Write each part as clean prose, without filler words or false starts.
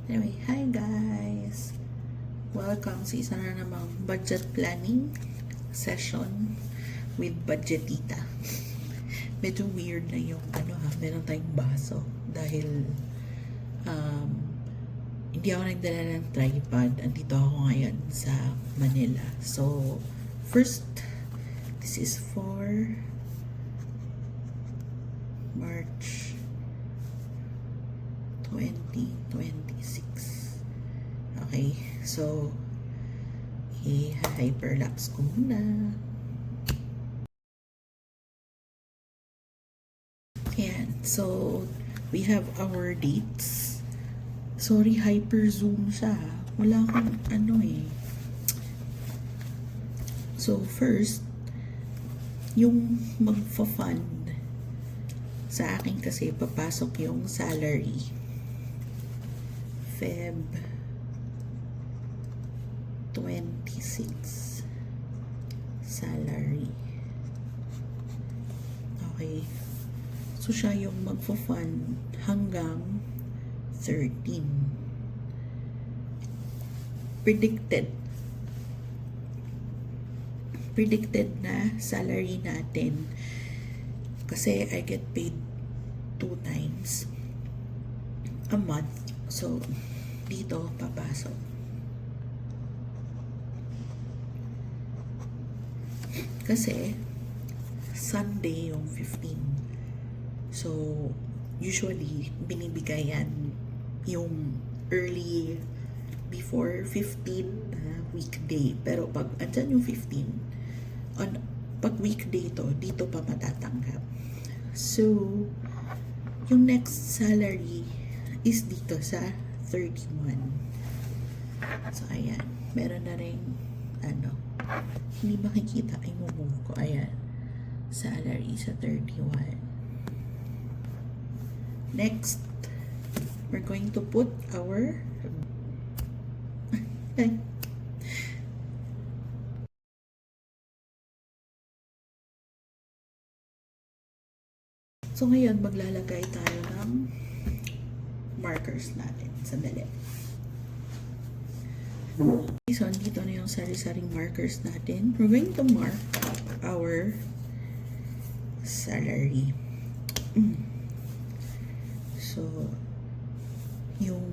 Anyway, hi guys! Welcome sa isa na namang budget planning session with Budgetita. Medyo weird na yung meron tayong baso dahil hindi ako nagdala ng tripod. Andito ako ngayon sa Manila. So, first, this is for March 2026. Okay, so i-hyperlapse ko muna. Ayan, so we have our dates. Sorry, hyper zoom siya. Wala akong So first, yung magfa-fund sa akin kasi papasok yung salary. Feb 26 salary. Okay. So siya yung magfo-fund hanggang 13. Predicted na salary natin kasi I get paid 2 times a month. So, dito papasok. Kasi, Sunday yung 15. So, usually, binibigay yan yung early before 15 na weekday. Pero pag andyan yung 15, pag weekday to, dito pa matatanggap. So, yung next salary is dito sa 31. So, ayan. Meron na rin, hindi makikita, ay move ko. Ayan. Salary sa 31. Next, we're going to put our So, ngayon, maglalagay tayo ng markers natin. Sandali. So, dito na yung sari-saring markers natin. We're going to mark our salary. So, yung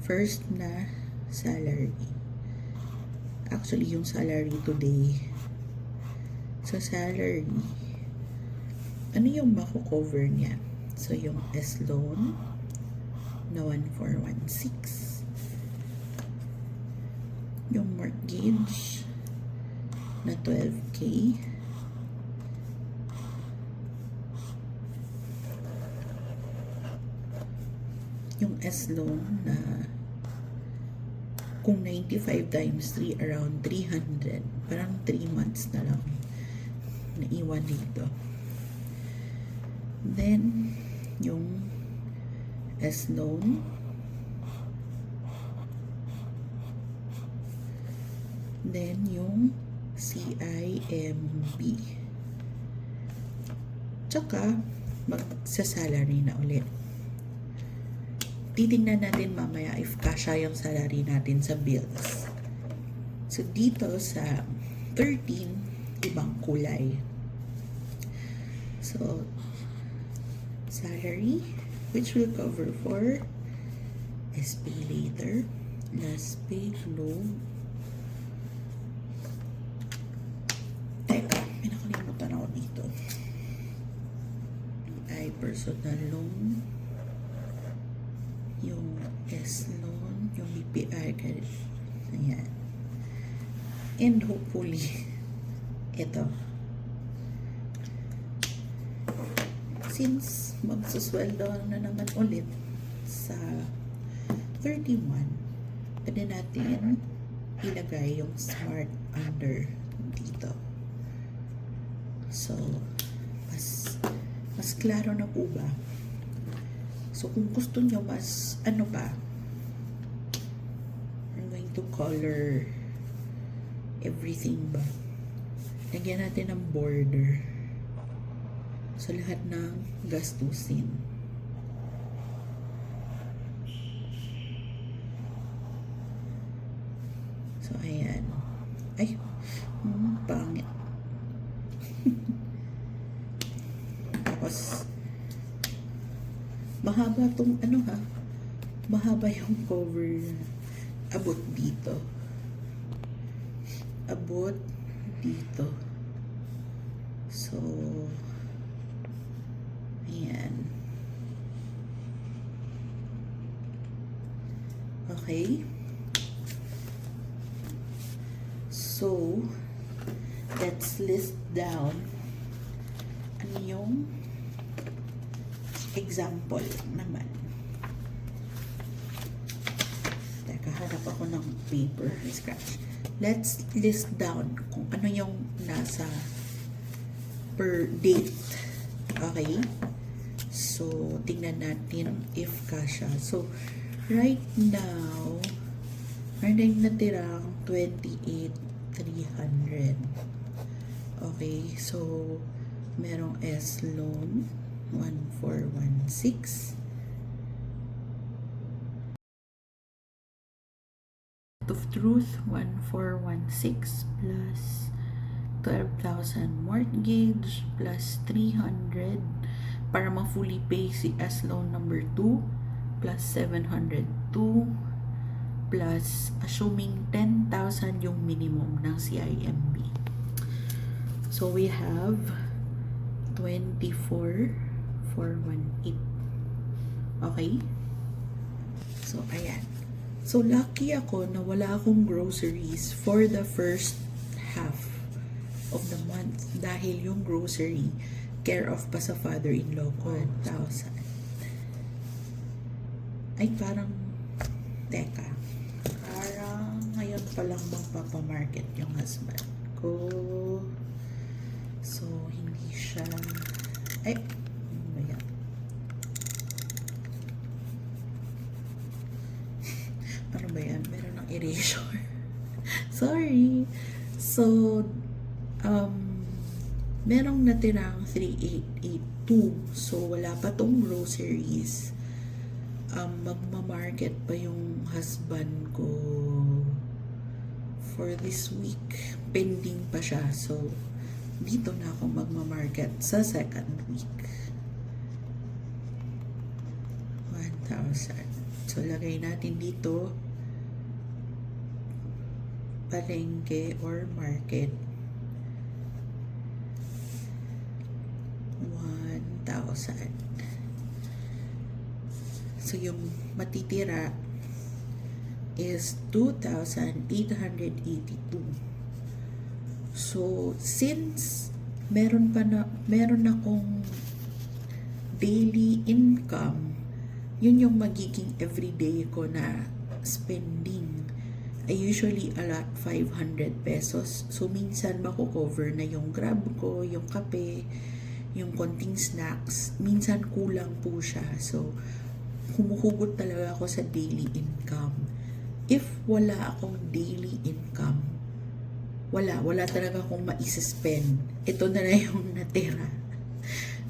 first na salary. Actually, yung salary today. So, salary. Ano yung mako-cover niya? So, yung S-loan na 1416. Yung mortgage na 12K. Yung S-loan na kung 95 times 3, around 300. Parang 3 months na lang naiwan dito. Then, yung S-loan. Then, yung CIMB. Tsaka, magsa-salary na ulit. Titingnan natin mamaya if kasya yung salary natin sa bills. So, dito sa 13, ibang kulay. So, salary, which will cover for SPay later, last pay, loan. Teka, may nakalimutan ako dito. Ay, personal loan, yung S-loan, yung BPI, ayan. And hopefully, ito. Since magsusweldo na naman ulit sa 31, pwede natin ilagay yung smart under dito. So, mas klaro na po ba? So, kung gusto nyo mas, I'm going to color everything ba? Lagyan natin ng border sa lahat ng gastusin. So, ayan. Ay, pangit. Tapos, mahaba tong ano ha, mahaba yung cover. Abot dito. Abot dito. So, ayan. Okay. So, let's list down ano yung example naman. Teka, hanap ako ng paper. Scratch. Let's list down kung ano yung nasa per date. Okay? So, tingnan natin if kasha. So, right now, meron natirang 28,300. Okay, so merong S loan 1416. Of truth 1416 plus 12,000 mortgage plus 300 para ma-fully pay si S loan number 2 plus 702 plus assuming 10,000 yung minimum ng CIMB. So we have 24,418. Okay? So ayan. So lucky ako na wala akong groceries for the first half of the month dahil yung grocery care of pa sa father-in-law ko. 1,000. Ay parang teka. Parang ngayon pa lang magpapamarket yung husband ko. So, hindi siya... Ay! Ano ba yan? Ano ba yan? Meron ng erasure. Sorry! So, merong natirang 3,882. So, wala pa tong groceries. Magmamarket pa yung husband ko for this week. Pending pa siya. So, dito na ako magmamarket sa second week. 1,000. So, lagay natin dito palengke or market. 1,000. So, yung matitira is 2,882. So, since meron akong daily income, yun yung magiging everyday ko na spending. I usually allot 500 pesos. So, minsan mako-cover na yung grab ko, yung kape, yung konting snacks. Minsan kulang po siya. So, humuhugot talaga ako sa daily income. If wala akong daily income, wala talaga akong maisa-spend. Ito na yung natira.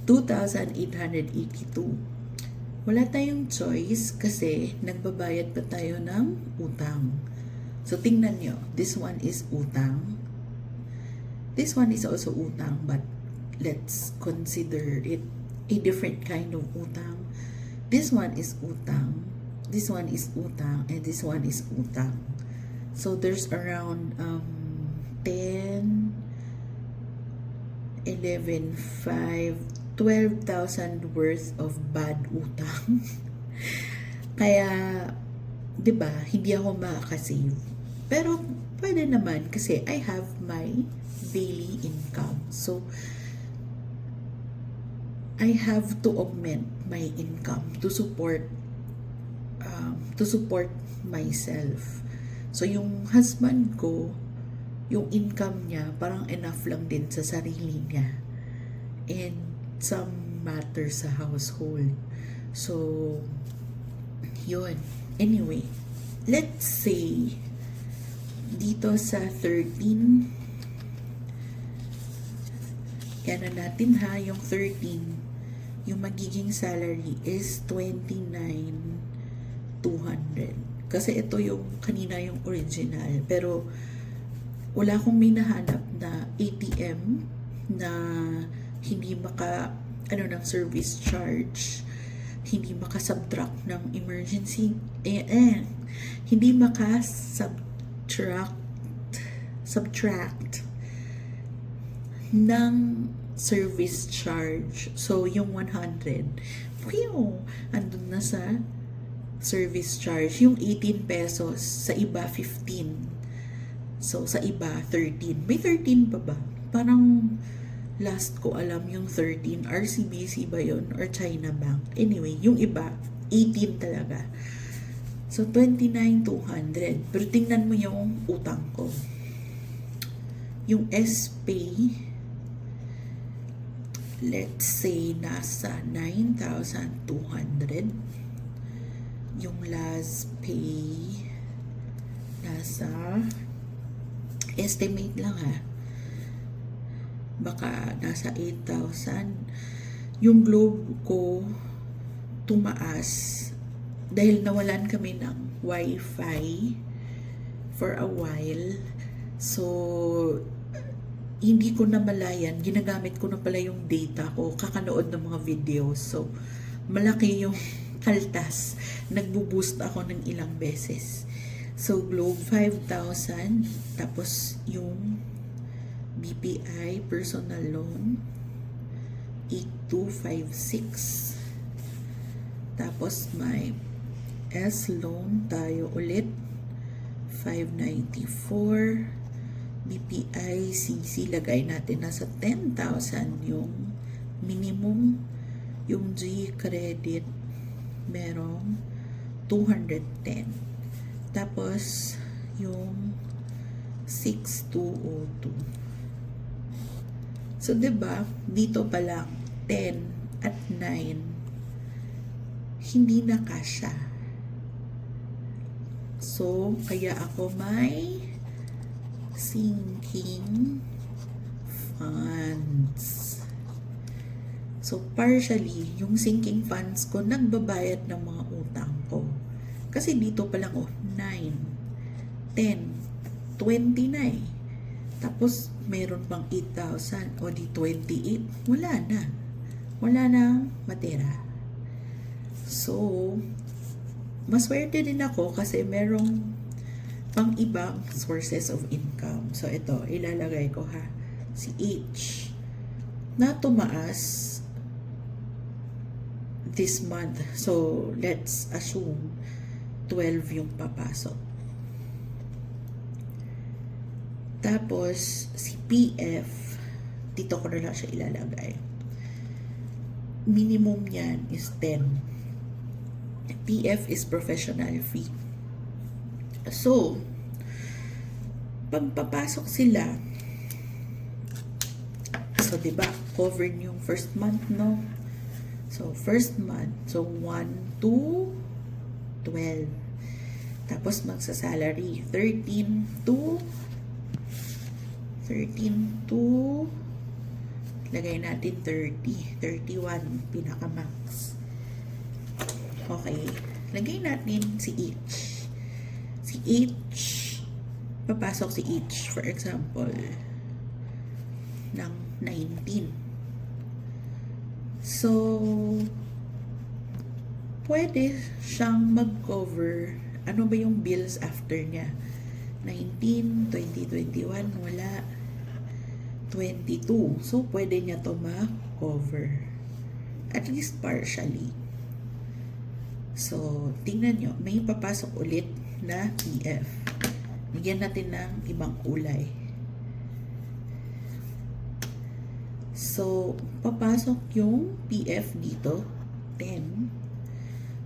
2,882. Wala tayong choice kasi nagbabayad pa tayo ng utang. So, tingnan nyo. This one is utang. This one is also utang, but let's consider it a different kind of utang. This one is utang. This one is utang. And this one is utang. So, there's around 10, 11, 5, 12,000 worth of bad utang. Kaya, 'di ba, hindi ako makakasave. Pero pwede naman kasi I have my daily income. So, I have to augment my income to support myself. So, yung husband ko, yung income niya, parang enough lang din sa sarili niya. And some matters sa household. So, yun. Anyway, let's say, dito sa 13, yan na natin ha, yung 13, yung magiging salary is 29,200. Kasi ito yung kanina yung original. Pero wala akong may nahanap na ATM na hindi ng service charge, hindi maka-subtract ng emergency, hindi subtract ng service charge. So, yung 100, andun na sa service charge. Yung 18 pesos, sa iba 15. So, sa iba 13. May 13 pa ba? Parang last ko alam yung 13. RCBC ba yun? Or China Bank? Anyway, yung iba 18 talaga. So, 29,200. Pero tingnan mo yung utang ko. Yung SPay, let's say, nasa 9,200. Yung last pay, nasa, estimate lang ha, baka nasa 8,000. Yung Globe ko, tumaas dahil nawalan kami ng Wi-Fi for a while. So, hindi ko na malayan, ginagamit ko na pala yung data ko, kakanood ng mga videos. So, malaki yung kaltas. Nagbo-boost ako ng ilang beses. So, Globe 5,000. Tapos, yung BPI personal loan 8256. Tapos, may S loan tayo ulit 594. BPI CC, lagay natin nasa 10,000 yung minimum. Yung G credit merong 210. Tapos yung 6202. So, diba, dito pa lang 10 at 9 hindi na kasya. So, kaya ako may sinking funds. So, partially, yung sinking funds ko, nagbabayad ng mga utang ko. Kasi dito pa lang, 9, 10, 20 na eh. Tapos, meron pang 8,000 o di 28. Wala na. Wala na matira. So, maswerte din ako kasi merong pang ibang sources of income. So, ito, ilalagay ko ha. Si H na tumaas this month. So, let's assume 12 yung papasok. Tapos, si PF, dito ko na lang siya ilalagay. Minimum yan is 10. PF is professional fee. So, pag papasok sila, so, diba, covered yung first month, no? So, first month, so 1 to 12. Tapos, magsa-salary 13 to lagay natin 30, 31, pinaka-max. Okay, lagay natin si H. Si H, papasok si H, for example, ng 19. So, pwede siyang mag-cover. Ano ba yung bills after niya? 19, 2021, wala. 22. So, pwede niya to ma-cover. At least partially. So, tingnan nyo, may papasok ulit na PF. Bigyan natin ng ibang kulay. So, papasok yung PF dito, 10.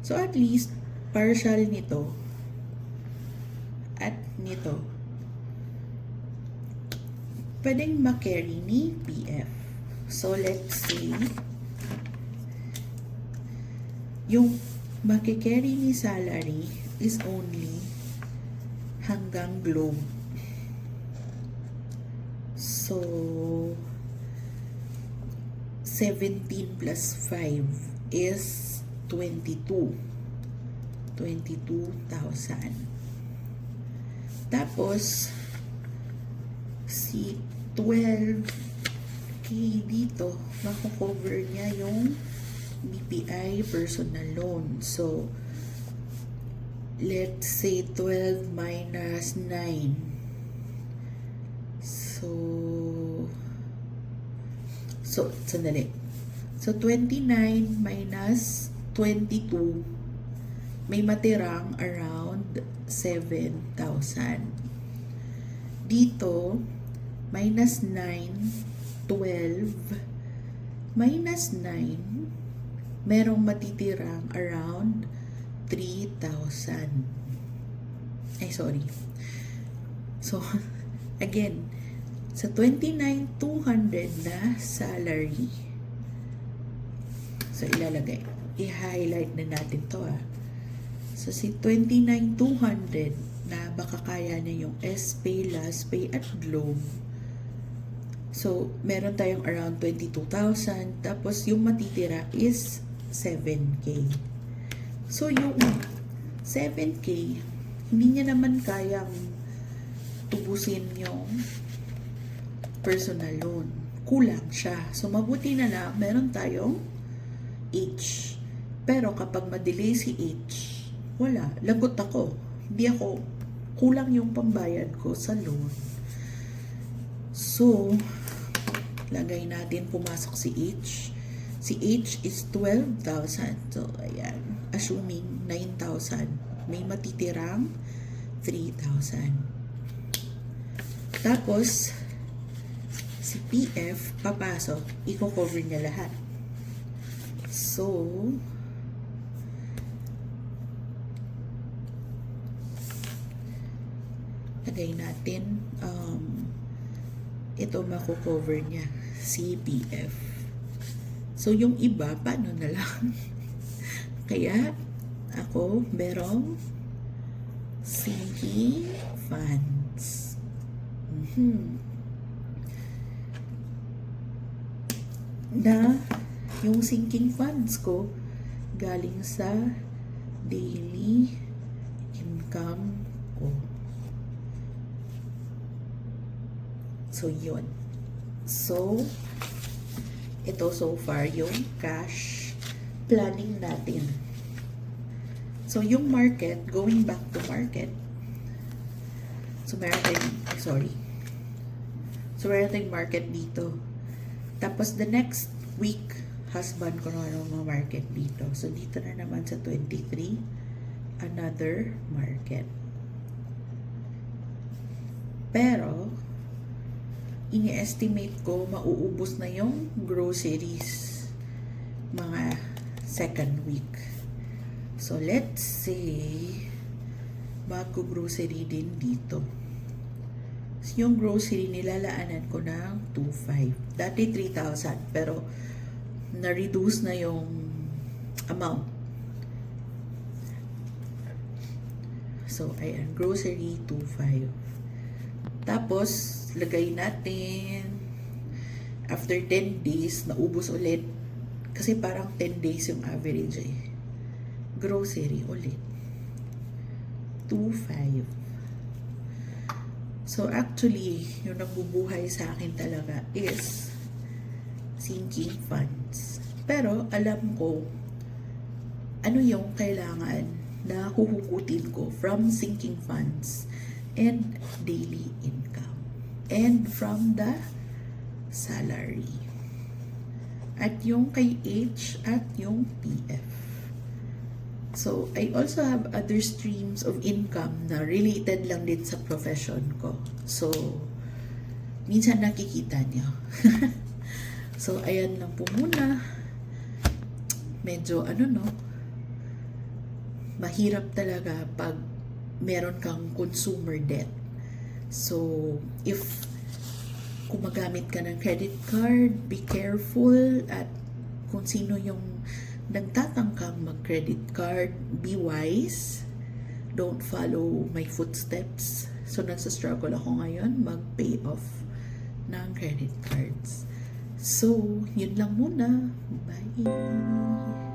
So, at least, partial nito at nito, pwedeng ma-carry ni PF. So, let's say, yung maki-carry ni salary is only hanggang Globe. So, 17 plus 5 is 22. 22,000. Tapos, si 12K dito, mako-cover niya yung BPI personal loan. So, let's say 12 minus 9. Sandali. So, 29 minus 22, may matirang around 7,000. Dito, minus 9, 12, minus 9, merong matitirang around 3,000. Ay, sorry. So, again, sa 29,200 na salary, so ilalagay, i-highlight na natin to So si 29,200 na baka kaya niya yung SPay, LastPay at Globe. So meron tayong around 22,000, tapos yung matitira is 7K. So yung 7K, hindi niya naman kayang tubusin yung personal loan. Kulang siya. So mabuti na lang meron tayong H. Pero kapag ma-delay si H, wala. Lagot ako. Hindi ako. Kulang yung pambayad ko sa loan. So, lagay natin pumasok si H. Si H is 12,000. So, ayan. Assuming 9,000. May matitirang 3,000. Tapos, si PF, papasok. I-cover niya lahat. So, lagay natin, ito mako-cover niya, CPF. So, yung iba, paano na lang? Kaya, ako, merong sinking funds. Na, yung sinking funds ko galing sa daily income ko. So, yun. So, ito so far yung cash planning natin. So, yung market, going back to market. So, meron tayong market dito. Tapos, the next week, husband ko na mga market dito. So, dito na naman sa 23, another market. Pero, ini-estimate ko, mauubos na yung groceries mga second week. So, let's say, mag-grocery din dito. So, yung grocery, nilalaanan ko ng 2,500. Dati 3,000, pero na-reduce na yung amount. So, ayan, grocery 2,500. Tapos, lagay natin, after 10 days, naubos ulit. Kasi parang 10 days yung average eh. Grocery ulit. 2,500. So, actually, yung nagbubuhay sa akin talaga is sinking funds. Pero, alam ko, ano yung kailangan na huhugutin ko from sinking funds and daily income. And from the salary. At yung kay H at yung PF. So, I also have other streams of income na related lang din sa profession ko. So, minsan nakikita niyo. So, ayan lang po muna. Medyo, mahirap talaga pag meron kang consumer debt. So, if gumagamit ka ng credit card, be careful. At kung sino yung nagtatangkang mag-credit card, be wise. Don't follow my footsteps. So, nagsastruggle ako ngayon mag-pay off ng credit cards. So, yun lang muna. Bye!